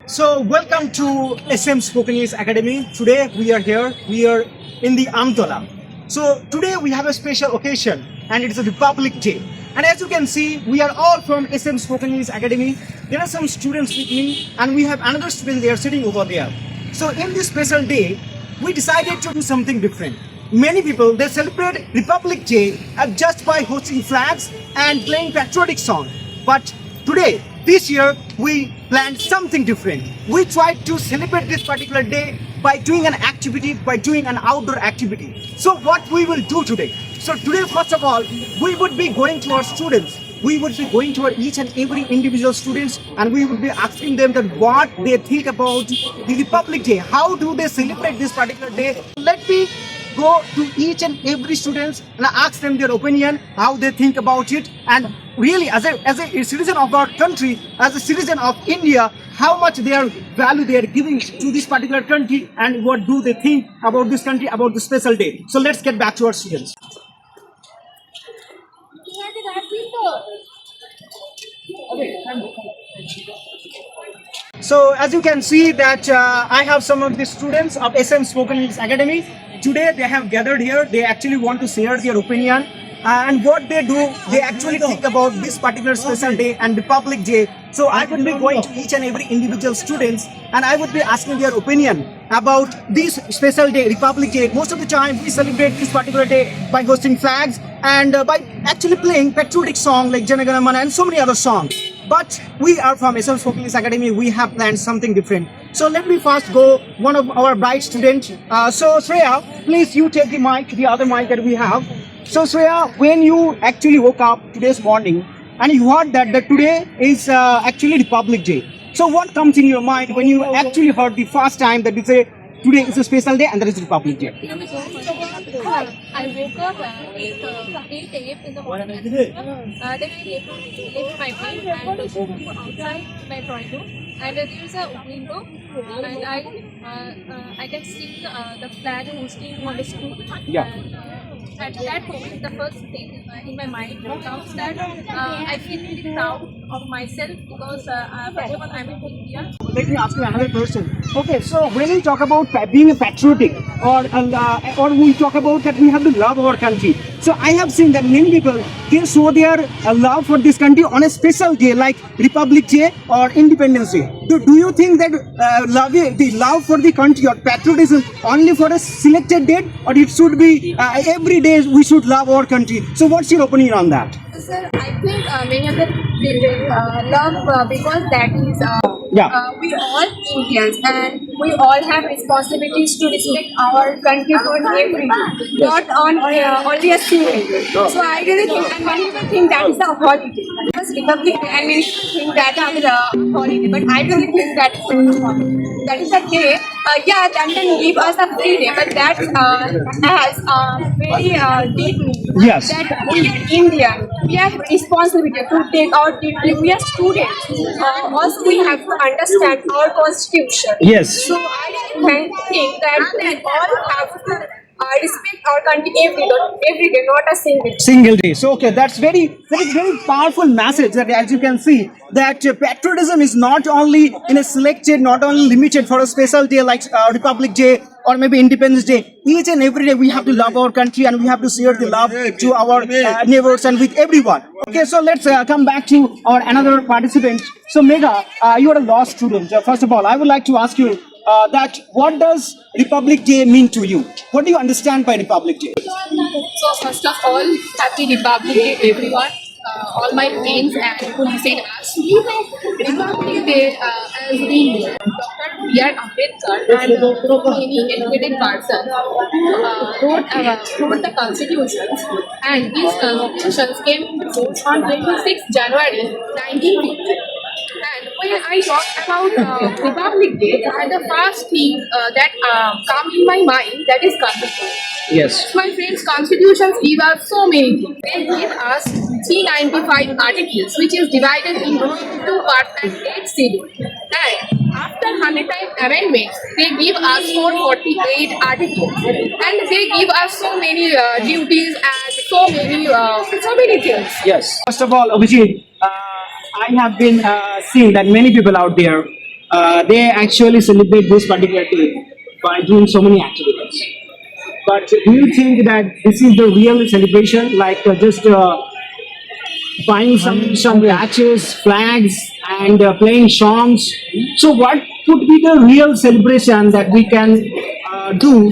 So, welcome to SM Spoken English Academy. Today we are here. We are in the Amtola. So, today we have a special occasion, and it is a Republic Day. And as you can see, we are all from SM Spoken English Academy. There are some students with me, and we have another student there sitting over there. So, in this special day, we decided to do something different. Many people they celebrate Republic Day just by hosting flags and playing patriotic song. But today, this year, we planned something different. We tried to celebrate this particular day by doing an activity, by doing an outdoor activity. So what we will do today? So today, first of all, we would be going to our students. We would be going to our each and every individual students, and we would be asking them that what they think about the Republic Day. How do they celebrate this particular day? Let me go to each and every students and ask them their opinion, how they think about it, and really as a citizen of our country, as a citizen of India, how much their value they are giving to this particular country, and what do they think about this country, about this special day. So let's get back to our students. So as you can see that I have some of the students of SM Spoken English Academy. Today they have gathered here. They actually want to share their opinion and what they do. They actually think about this particular special day and Republic Day. So I would be going to each and every individual students, and I would be asking their opinion about this special day, Republic Day. Most of the time we celebrate this particular day by hosting flags and by actually playing patriotic songs like Jana Gana Mana and so many other songs. But we are from SM Spoken English Academy. We have planned something different. So let me first go one of our bright students. So Shreya, please you take the mic, the other mic that we have. So Shreya, when you actually woke up today's morning and you heard that today is actually Republic Day. So what comes in your mind when you actually heard the first time that today is a special day and that is Republic Day? I woke up at 8 a.m. in the morning. Then I left my bed and go outside my drawing room. And there is a window, and I can see the flag hosting on the school. Yeah. At that moment, the first thing in my mind comes that I feel really proud of myself because first of all, I'm in India. Let me ask you another question. Okay, so when we talk about being a patriotic, or we talk about that we have to love our country. So I have seen that many people they show their love for this country on a special day like Republic Day or Independence Day. Do you think that the love for the country or patriotism only for a selected date, or it should be every day we should love our country? So what's your opinion on that? Sir, I think many of the children love because that is we all Indians and we all have responsibilities to respect our country for everything, not on only a single. So I really think, and many people think that is a holiday. Because Republic Day, and many people think that is a holiday, but I really think that is not a holiday. That is a day, that can give us a free day, but that has a very deep meaning. Yes. That we are Indian, we have responsibility to take our duty. We are students. Also, we have to understand our constitution. Yes. So I think that we all have to respect our country every day, not a Single day. So okay, that's very powerful message that as you can see that patriotism is not only in a selected, not only limited for a special day like Republic Day or maybe Independence Day. Each and every day we have to love our country and we have to share the love to our neighbors and with everyone. Okay, so let's come back to our another participant. So Megha, you are a law student. First of all, I would like to ask you that what does Republic Day mean to you? What do you understand by Republic Day? So first of all, happy Republic Day, everyone. All my friends and who listen us. Republic Day, as we know, Dr. B.R. Ambedkar and many educated persons wrote the constitutions, and these constitutions came into force on 26 January 1950. And when I talk about Republic Day, the first thing that come in my mind, that is constitution. Yes. My friends, constitutions give us so many things. They give us 395 articles, which is divided into 2 parts and 8 schedules. And after 100 amendments, they give us 448 articles, and they give us so many duties and so many things. Yes. First of all, Abhijit, I have been seeing that many people out there they actually celebrate this particular day by doing so many activities. But do you think that this is the real celebration, like just buying some patches, flags, and playing songs? So, what could be the real celebration that we can do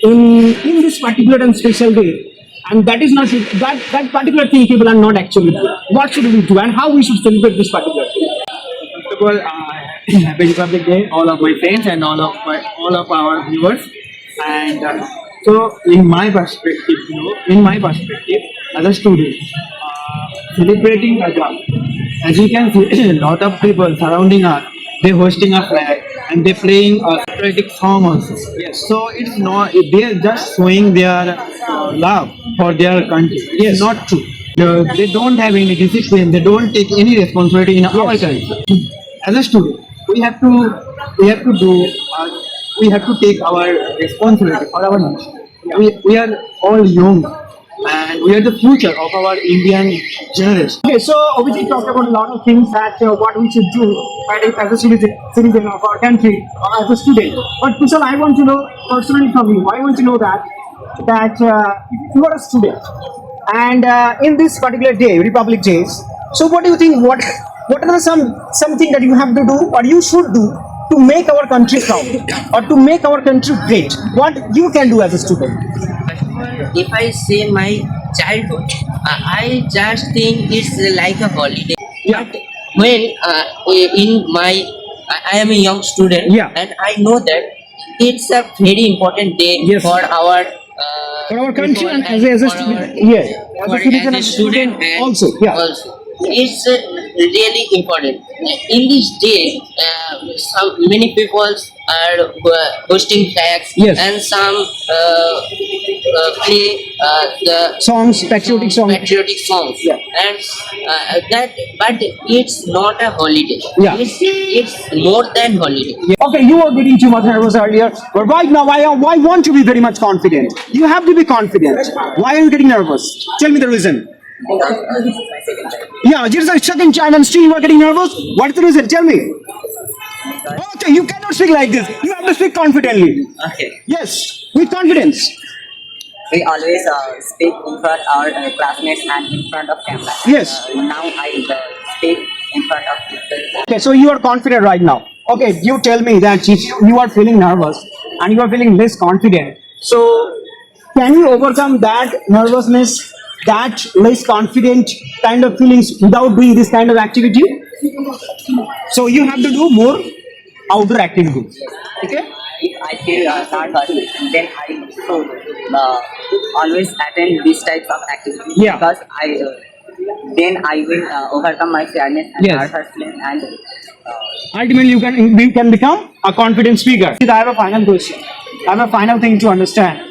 in this particular and special day? And that is not that particular thing people are not actually doing. What should we do, and how we should celebrate this particular day? First of all, happy Republic Day, all of my friends and all of our viewers. And so, in my perspective, as a student, celebrating a job, as you can see, a lot of people surrounding us, they hosting a flag and they playing a patriotic song also. Yes. So it's not they are just showing their love for their country. It's not true. They don't have any discipline. They don't take any responsibility in our country. As a student, we have to take our responsibility for our nation. We are all young and we are the future of our Indian generation. Okay, so obviously talked about a lot of things that what we should do as a citizen of our country or as a student. But Kushal, I want to know personally from you. I want to know that if you are a student and in this particular day, Republic Days. So what do you think? What are something that you have to do or you should do to make our country proud or to make our country great? What you can do as a student? If I say my childhood, I just think it's like a holiday. Yeah. But when I am a young student, Yeah. and I know that it's a very important day Yes. for our country people and as a for student, our- yes, as for- a citizen as a and student and also, yeah. also. It's really important. In this day, many people are hosting flags, Yes. and some play the Songs, patriotic songs. patriotic songs. Yeah. And but it's not a holiday. Yeah. It's more than holiday. Okay, you were getting too much nervous earlier, but right now I want to be very much confident. You have to be confident. Why are you getting nervous? Tell me the reason. Yeah, it's the second time and still you are getting nervous. What is the reason? Tell me. Okay, you cannot speak like this. You have to speak confidently. Okay. Yes, with confidence. We always speak in front of our classmates and in front of camera. Yes. Now I speak in front of people. Okay, so you are confident right now. Okay, you tell me that if you are feeling nervous and you are feeling less confident, so can you overcome that nervousness, that less confident kind of feelings without doing this kind of activity? So you have to do more outdoor activities. Okay? If I feel nervous, then I should always attend these types of activities Yeah. because then I will overcome my fearness and Yes. nervousness and Ultimately, you can become a confident speaker. I have a final question. I have a final thing to understand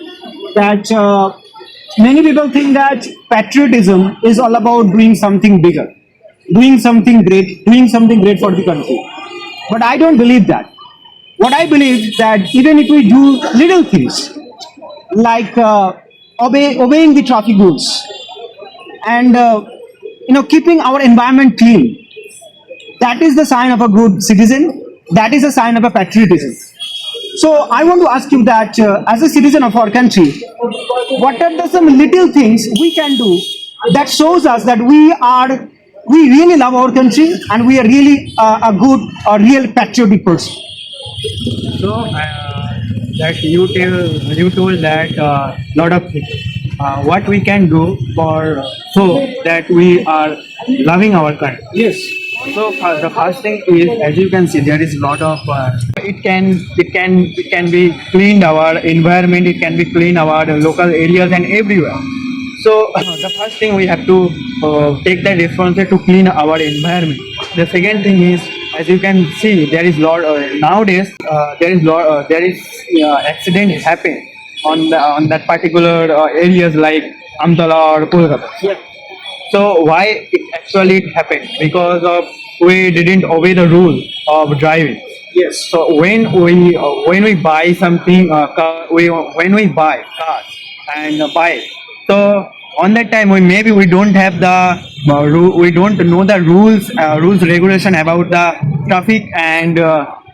that many people think that patriotism is all about doing something bigger, doing something great for the country. But I don't believe that. What I believe that even if we do little things like obeying the traffic rules and keeping our environment clean, that is the sign of a good citizen. That is a sign of a patriotism. So I want to ask you that as a citizen of our country, what are some little things we can do that shows us that we really love our country and we are really a real patriotic person? So that you told that lot of things. What we can do for so that we are loving our country. Yes. So the first thing is, as you can see, there is a lot of it can be cleaned our environment. It can be clean our local areas and everywhere. So the first thing we have to take that responsibility to clean our environment. The second thing is, as you can see, there is lot nowadays there is accident happen on that particular areas like Amtala or Kolkata. Yeah. So why it happened? Because of we didn't obey the rule of driving. Yes. So when we buy something, when we buy cars and bike, so on that time we don't have the we don't know the rules regulation about the traffic and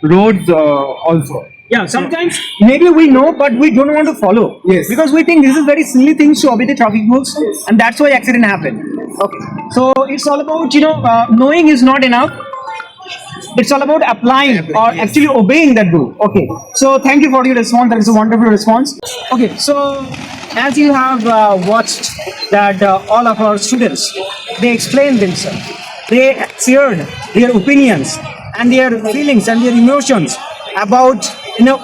roads also. Yeah, sometimes maybe we know, but we don't want to follow. Yes. Because we think this is very silly things to obey the traffic rules, and that's why accident happen. Okay. So it's all about knowing is not enough. It's all about applying or actually obeying that rule. Okay. So thank you for your response. That is a wonderful response. Okay. So as you have watched that all of our students, they explained themselves. They shared their opinions and their feelings and their emotions about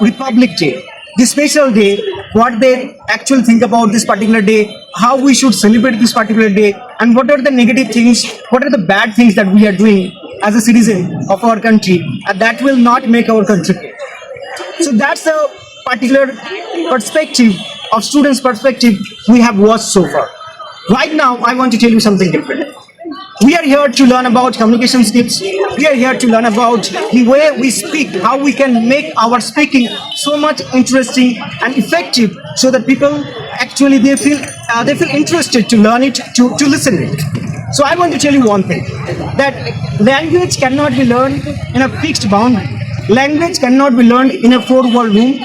Republic Day, this special day, what they actually think about this particular day, how we should celebrate this particular day, and what are the negative things, what are the bad things that we are doing as a citizen of our country, and that will not make our country great. So that's the particular perspective of students' perspective we have watched so far. Right now, I want to tell you something different. We are here to learn about communication skills. We are here to learn about the way we speak, how we can make our speaking so much interesting and effective, so that people actually they feel interested to learn it, to listen it. So I want to tell you one thing, that language cannot be learned in a fixed boundary. Language cannot be learned in a four-wall room.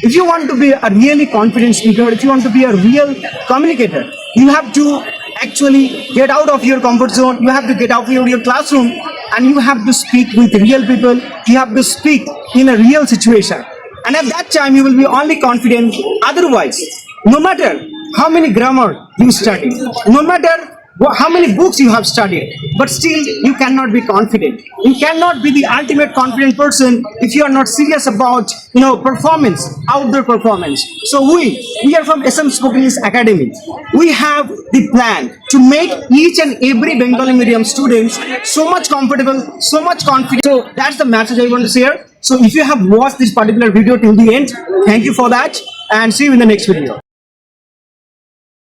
If you want to be a really confident speaker, if you want to be a real communicator, you have to actually get out of your comfort zone. You have to get out of your classroom, and you have to speak with real people. You have to speak in a real situation, and at that time you will be only confident. Otherwise, no matter how many grammar you study, no matter how many books you have studied, but still you cannot be confident. You cannot be the ultimate confident person if you are not serious about performance, outdoor performance. So we are from SM Spoken English Academy. We have the plan to make each and every Bengali medium students so much comfortable, so much confident. So that's the message I want to share. So if you have watched this particular video till the end, thank you for that, and see you in the next video.